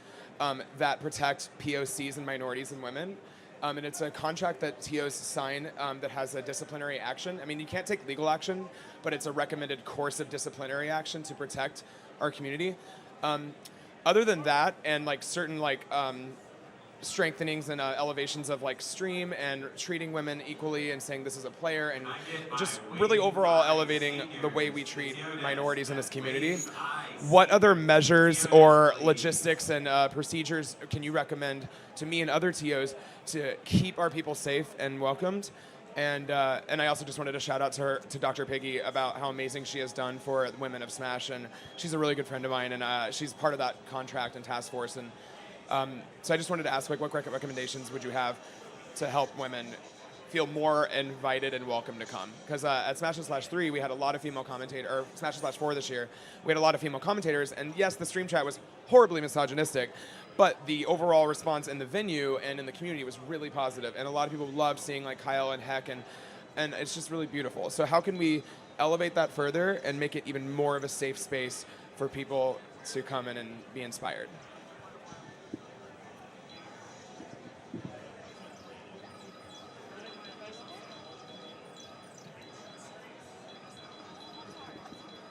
that protect POCs and minorities and women. And it's a contract that TOs sign that has a disciplinary action. I mean, you can't take legal action, but it's a recommended course of disciplinary action to protect our community. Other than that, and like certain like strengthenings and elevations of like stream and treating women equally and saying this is a player, and just really overall elevating the way we treat minorities in this community. What other measures or logistics and procedures can you recommend to me and other TOs to keep our people safe and welcomed? And I also just wanted to shout out to Dr. Piggy about how amazing she has done for the women of Smash, and she's a really good friend of mine, and she's part of that contract and task force. And so I just wanted to ask, like, what recommendations would you have to help women feel more invited and welcome to come? Because at Smash/3, we had a lot of female commentators, or Smash/4 this year, we had a lot of female commentators, and yes, the stream chat was horribly misogynistic, but the overall response in the venue and in the community was really positive, and a lot of people loved seeing like Kyle and Heck, and it's just really beautiful. So how can we elevate that further and make it even more of a safe space for people to come in and be inspired?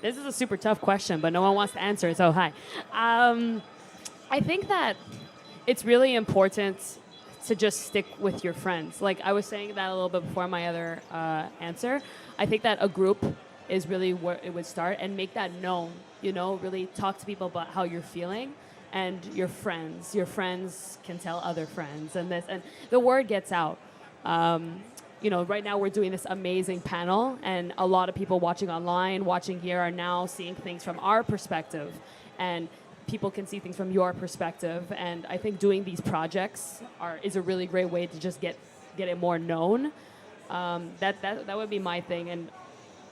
This is a super tough question, but no one wants to answer it, so hi. I think that it's really important to just stick with your friends. Like I was saying that a little bit before my other answer. I think that a group is really where it would start, and make that known, you know, really talk to people about how you're feeling, and your friends can tell other friends, and the word gets out. You know, right now we're doing this amazing panel, and a lot of people watching online, watching here, are now seeing things from our perspective, and people can see things from your perspective. And I think doing these projects is a really great way to just get it more known. That would be my thing. And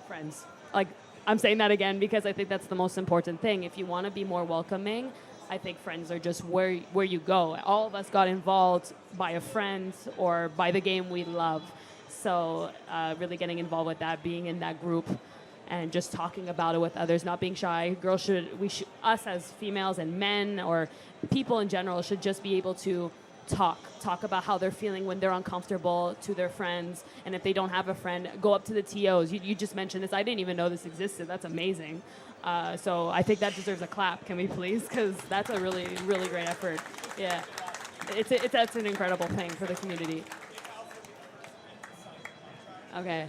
friends, like I'm saying that again because I think that's the most important thing. If you want to be more welcoming, I think friends are just where you go. All of us got involved by a friend or by the game we love. So really getting involved with that, being in that group, and just talking about it with others, not being shy. Us as females and men or people in general should just be able to talk about how they're feeling when they're uncomfortable to their friends. And if they don't have a friend, go up to the TOs. You just mentioned this. I didn't even know this existed. That's amazing. So I think that deserves a clap. Can we please? Because that's a really, really great effort. Yeah. That's an incredible thing for the community. Okay.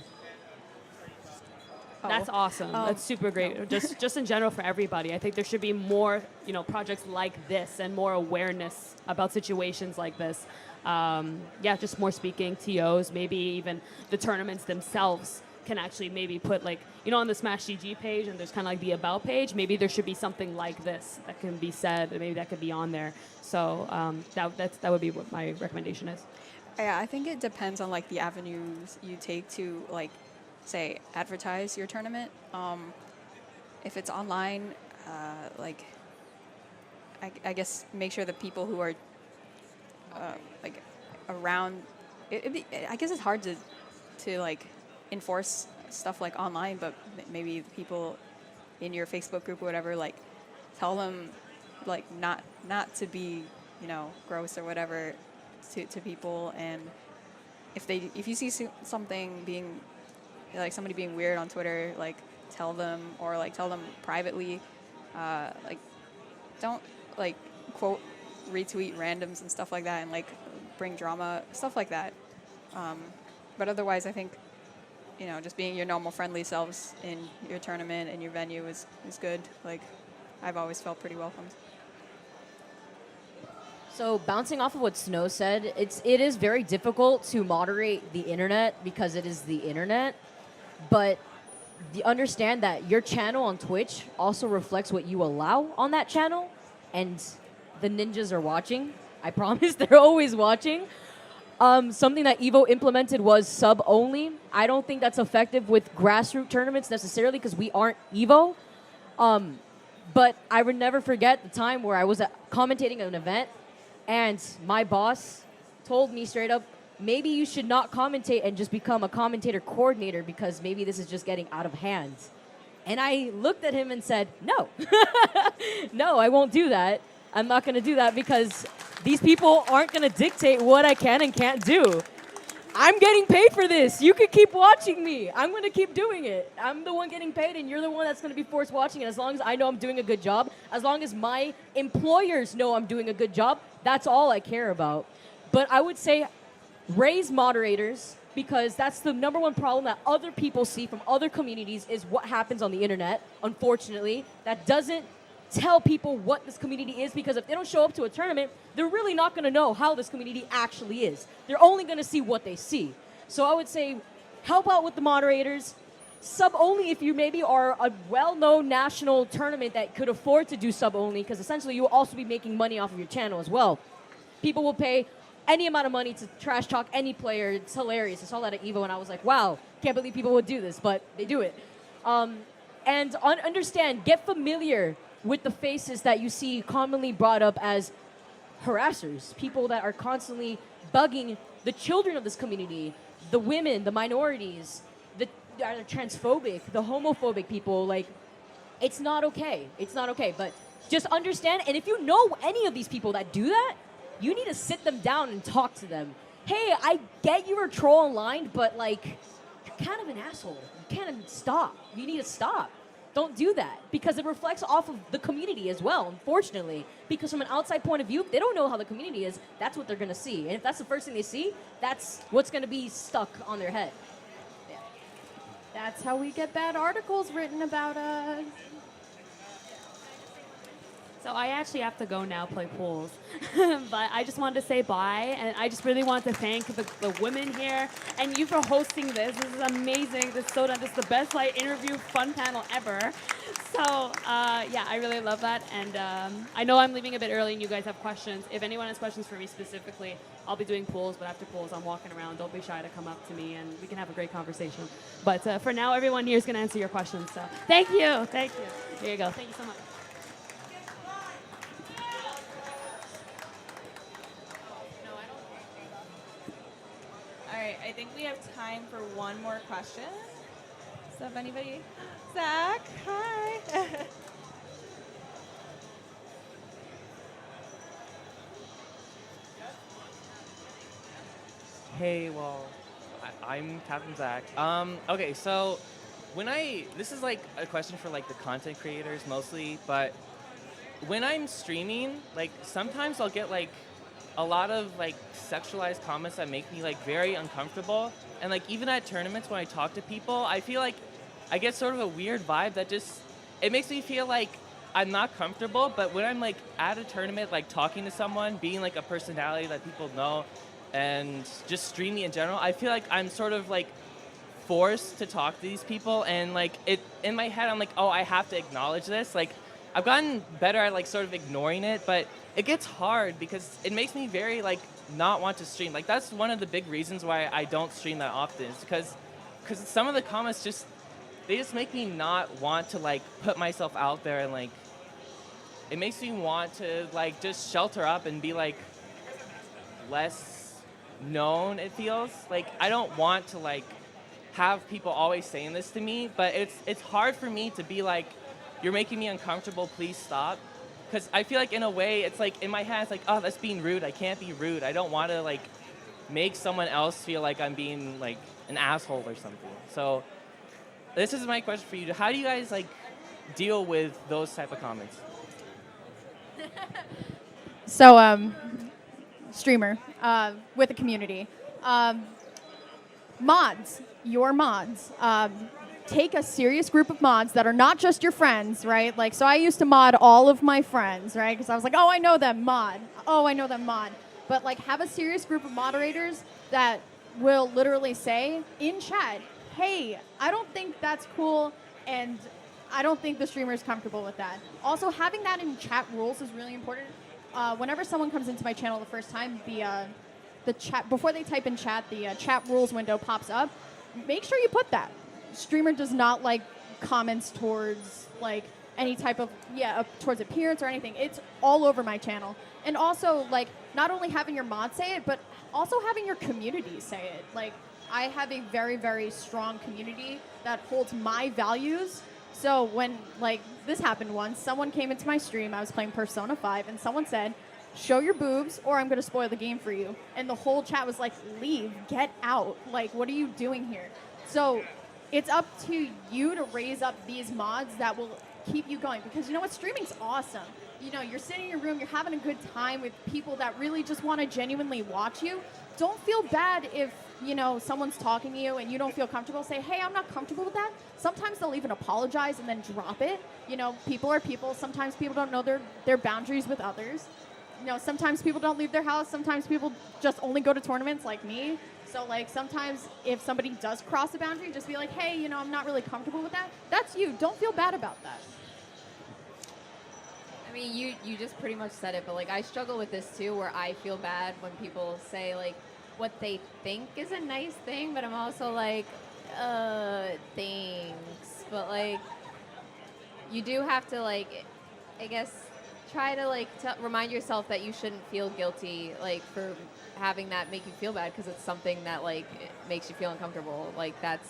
That's awesome. That's super great. Just in general for everybody. I think there should be more, projects like this and more awareness about situations like this. Just more speaking, TOs, maybe even the tournaments themselves can actually maybe put on the Smash CG page, and there's kind of like the About page, maybe there should be something like this that can be said, and maybe that could be on there. So that would be what my recommendation is. Yeah, I think it depends on the avenues you take to say advertise your tournament. If it's online, I guess make sure the people who are around. I guess it's hard to enforce stuff online, but maybe the people in your Facebook group or whatever, tell them not to be gross or whatever to people. And if you see something being somebody being weird on Twitter, tell them, or tell them privately. Don't quote retweet randoms and stuff like that, and bring drama, stuff like that. But otherwise, I think just being your normal friendly selves in your tournament and your venue is good. I've always felt pretty welcomed. So bouncing off of what Snow said, it is very difficult to moderate the internet because it is the internet. But understand that your channel on Twitch also reflects what you allow on that channel, and the ninjas are watching. I promise they're always watching. Something that Evo implemented was sub only. I don't think that's effective with grassroots tournaments necessarily because we aren't Evo. But I would never forget the time where I was commentating an event, and my boss told me straight up, maybe you should not commentate and just become a commentator coordinator because maybe this is just getting out of hand. And I looked at him and said, no. No, I won't do that. I'm not going to do that because these people aren't going to dictate what I can and can't do. I'm getting paid for this. You can keep watching me. I'm going to keep doing it. I'm the one getting paid, and you're the one that's going to be forced watching it. As long as I know I'm doing a good job, as long as my employers know I'm doing a good job, that's all I care about. But I would say raise moderators, because that's the number one problem that other people see from other communities is what happens on the internet, unfortunately. That doesn't tell people what this community is, because if they don't show up to a tournament, they're really not going to know how this community actually is. They're only going to see what they see. So I would say help out with the moderators. Sub only if you maybe are a well-known national tournament that could afford to do sub only, because essentially you will also be making money off of your channel as well. People will pay any amount of money to trash talk any player. It's hilarious. I saw that at Evo and I was like, wow, can't believe people would do this, but they do it. And understand, get familiar with the faces that you see commonly brought up as harassers, people that are constantly bugging the children of this community, the women, the minorities, the transphobic, the homophobic people. It's not okay. It's not okay. But just understand, and if you know any of these people that do that, you need to sit them down and talk to them. Hey, I get you're a troll online, but you're kind of an asshole. You can't stop. You need to stop. Don't do that, because it reflects off of the community as well, unfortunately. Because from an outside point of view, if they don't know how the community is, that's what they're going to see. And if that's the first thing they see, that's what's going to be stuck on their head. Yeah. That's how we get bad articles written about us. So I actually have to go now play pools. But I just wanted to say bye, and I just really want to thank the women here and you for hosting this. This is amazing. This is the best interview fun panel ever. So yeah, I really love that. And I know I'm leaving a bit early and you guys have questions. If anyone has questions for me specifically, I'll be doing pools, but after pools, I'm walking around. Don't be shy to come up to me and we can have a great conversation. But for now, everyone here is going to answer your questions. So thank you. Thank you. Here you go. Thank you so much. right, I think we have time for one more question. So if anybody, Zach, hi. Hey, well, I'm Captain Zach. Okay, so this is like a question for like the content creators mostly, but when I'm streaming, like sometimes I'll get like a lot of like sexualized comments that make me like very uncomfortable. And like even at tournaments when I talk to people, I feel like I get sort of a weird vibe that just, it makes me feel like I'm not comfortable. But when I'm like at a tournament, like talking to someone, being like a personality that people know, and just streaming in general, I feel like I'm sort of like forced to talk to these people, and like it in my head I'm like, oh, I have to acknowledge this. Like I've gotten better at like sort of ignoring it, but it gets hard because it makes me very like not want to stream. Like that's one of the big reasons why I don't stream that often, is because some of the comments just make me not want to like put myself out there, and like it makes me want to like just shelter up and be like less known. It feels like I don't want to like have people always saying this to me, but it's hard for me to be like, you're making me uncomfortable, please stop. Because I feel like in a way it's like in my head it's like, oh, that's being rude, I can't be rude, I don't want to like make someone else feel like I'm being like an asshole or something. So this is my question for you. How do you guys like deal with those type of comments? So, streamer with a community. Mods, your mods. Take a serious group of mods that are not just your friends, right? Like, so I used to mod all of my friends, right? Because I was like, oh, I know them, mod. Oh, I know them, mod. But like, have a serious group of moderators that will literally say in chat, hey, I don't think that's cool, and I don't think the streamer is comfortable with that. Also, having that in chat rules is really important. Whenever someone comes into my channel the first time, the chat, before they type in chat, the chat rules window pops up. Make sure you put that. Streamer does not like comments towards like any type of, towards appearance or anything. It's all over my channel. And also, like, not only having your mod say it, but also having your community say it. Like, I have a very, very strong community that holds my values. So when, like, this happened once, someone came into my stream, I was playing Persona 5, and someone said, show your boobs or I'm going to spoil the game for you. And the whole chat was like, leave, get out. Like, what are you doing here? So it's up to you to raise up these mods that will keep you going. Because you know what? Streaming's awesome. You know, you're sitting in your room, you're having a good time with people that really just want to genuinely watch you. Don't feel bad if, you know, someone's talking to you and you don't feel comfortable. Say, hey, I'm not comfortable with that. Sometimes they'll even apologize and then drop it. You know, people are people. Sometimes people don't know their boundaries with others. You know, sometimes people don't leave their house. Sometimes people just only go to tournaments like me. So, like, sometimes if somebody does cross a boundary, just be like, hey, you know, I'm not really comfortable with that. That's you. Don't feel bad about that. I mean, you just pretty much said it, but, like, I struggle with this, too, where I feel bad when people say, like, what they think is a nice thing, but I'm also like, thanks. But, like, you do have to, like, I guess, try to, like, remind yourself that you shouldn't feel guilty, like, for having that make you feel bad, because it's something that, like, it makes you feel uncomfortable. Like, that's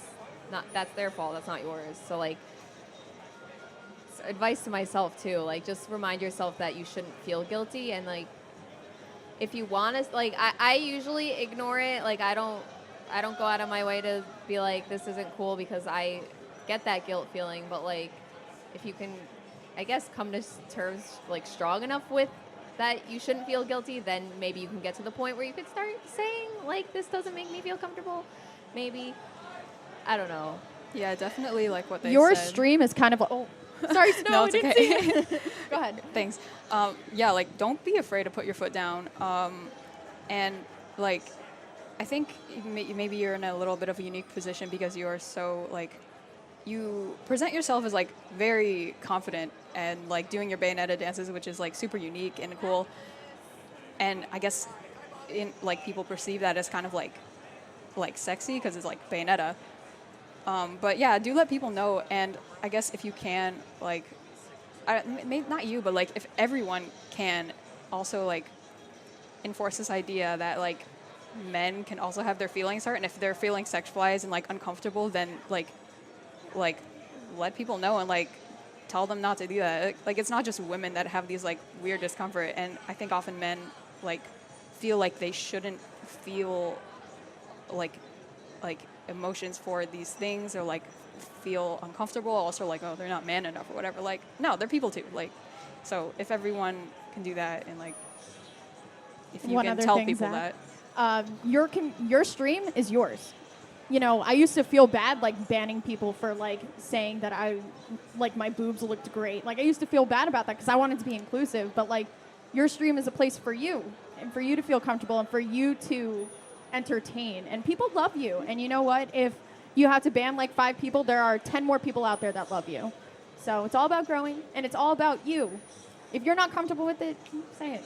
their fault, that's not yours. So, like, advice to myself too, like, just remind yourself that you shouldn't feel guilty, and like, if you want to, like, I usually ignore it. Like, I don't go out of my way to be like, this isn't cool, because I get that guilt feeling. But like, if you can, I guess, come to terms like strong enough with that you shouldn't feel guilty, then maybe you can get to the point where you could start saying, like, this doesn't make me feel comfortable. Maybe, I don't know. Yeah, definitely, like what they Your said. stream is kind of like, oh, sorry, Snow, No, I it's didn't okay. see it. Go ahead. Thanks. Yeah, like, don't be afraid to put your foot down. And, like, I think maybe you're in a little bit of a unique position because you are so, like, you present yourself as, like, very confident and, like, doing your Bayonetta dances, which is, like, super unique and cool. And I guess, like, people perceive that as kind of, like sexy because it's, like, Bayonetta. But, yeah, do let people know. And I guess if you can, like, maybe not you, but, like, if everyone can also, like, enforce this idea that, like, men can also have their feelings hurt, and if they're feeling sexualized and like uncomfortable, then like let people know and like tell them not to do that. Like it's not just women that have these like weird discomfort, and I think often men like feel like they shouldn't feel like emotions for these things, or like feel uncomfortable. Also like, oh, they're not man enough or whatever. Like no, they're people too. Like so if everyone can do that, and like if you can tell people that. Your stream is yours. You know, I used to feel bad like banning people for like saying that my boobs looked great. Like I used to feel bad about that because I wanted to be inclusive. But like your stream is a place for you and for you to feel comfortable and for you to entertain. And people love you. And you know what? If you have to ban like 5 people, there are 10 more people out there that love you. So it's all about growing, and it's all about you. If you're not comfortable with it, say it.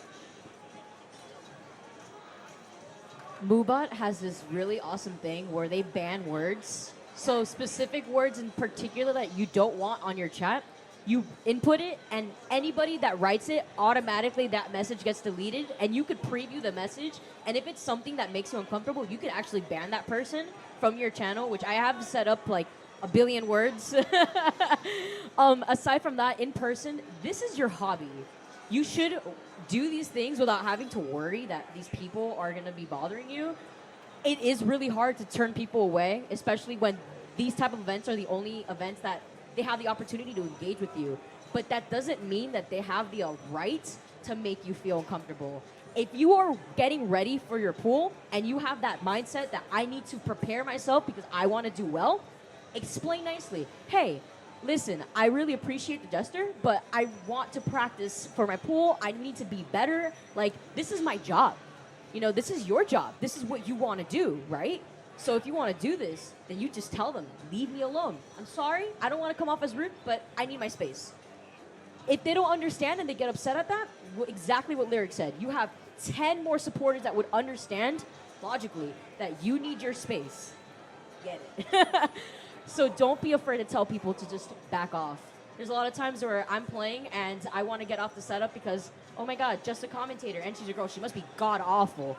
Moobot has this really awesome thing where they ban words. So specific words in particular that you don't want on your chat, you input it, and anybody that writes it, automatically that message gets deleted, and you could preview the message, and if it's something that makes you uncomfortable, you can actually ban that person from your channel, which I have set up like a billion words. Aside from that, in person, this is your hobby. You should do these things without having to worry that these people are going to be bothering you. It is really hard to turn people away, especially when these type of events are the only events that they have the opportunity to engage with you. But that doesn't mean that they have the right to make you feel uncomfortable. If you are getting ready for your pool and you have that mindset that I need to prepare myself because I want to do well, explain nicely. Hey, listen, I really appreciate the gesture, but I want to practice for my pool. I need to be better. Like, this is my job. You know, this is your job. This is what you want to do, right? So if you want to do this, then you just tell them, leave me alone. I'm sorry, I don't want to come off as rude, but I need my space. If they don't understand and they get upset at that, exactly what Lyric said. You have 10 more supporters that would understand, logically, that you need your space. Get it. So don't be afraid to tell people to just back off. There's a lot of times where I'm playing and I want to get off the setup because, oh my God, just a commentator and she's a girl. She must be god awful.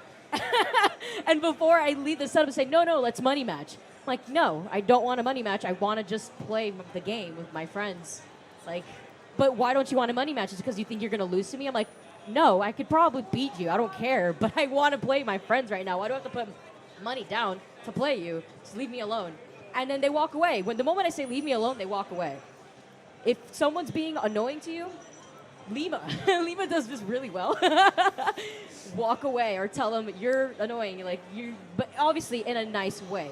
And before I leave the setup and say, no, let's money match. I'm like, no, I don't want a money match. I want to just play the game with my friends. Like, but why don't you want a money match? Is it because you think you're going to lose to me? I'm like, no, I could probably beat you. I don't care, but I want to play my friends right now. Why do I have to put money down to play you? Just leave me alone. And then they walk away. When the moment I say leave me alone, they walk away. If someone's being annoying to you, Lima does this really well. Walk away or tell them you're annoying, but obviously in a nice way.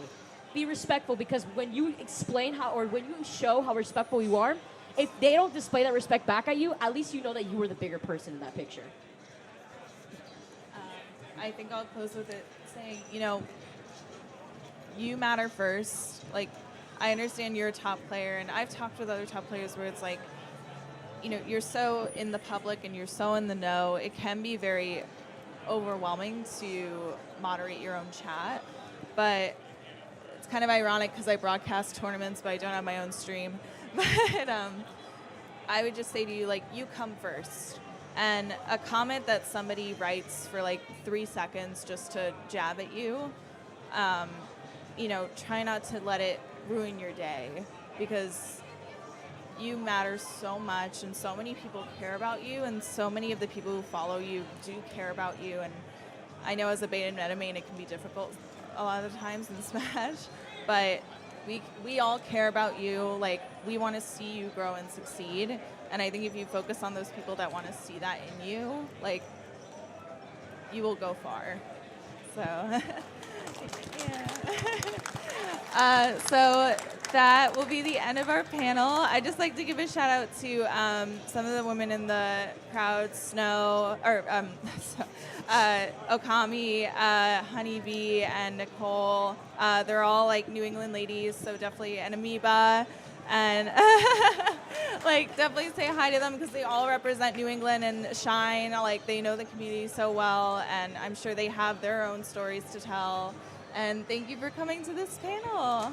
Be respectful, because when you explain when you show how respectful you are, if they don't display that respect back at you, at least you know that you were the bigger person in that picture. I think I'll close with it saying, you matter first. Like, I understand you're a top player, and I've talked with other top players where it's like, you're so in the public and you're so in the know, it can be very overwhelming to moderate your own chat. But it's kind of ironic because I broadcast tournaments, but I don't have my own stream. But I would just say to you, you come first. And a comment that somebody writes for 3 seconds just to jab at you, try not to let it ruin your day, because you matter so much and so many people care about you, and so many of the people who follow you do care about you. And I know as a beta and meta main it can be difficult a lot of the times in Smash, but we all care about you. We want to see you grow and succeed, and I think if you focus on those people that want to see that in you, you will go far. So yeah. So that will be the end of our panel. I'd just like to give a shout out to some of the women in the crowd, Okami, Honeybee, and Nicole. They're all New England ladies, so definitely, and Amoeba. And definitely say hi to them, because they all represent New England and shine. They know the community so well, and I'm sure they have their own stories to tell. And thank you for coming to this panel.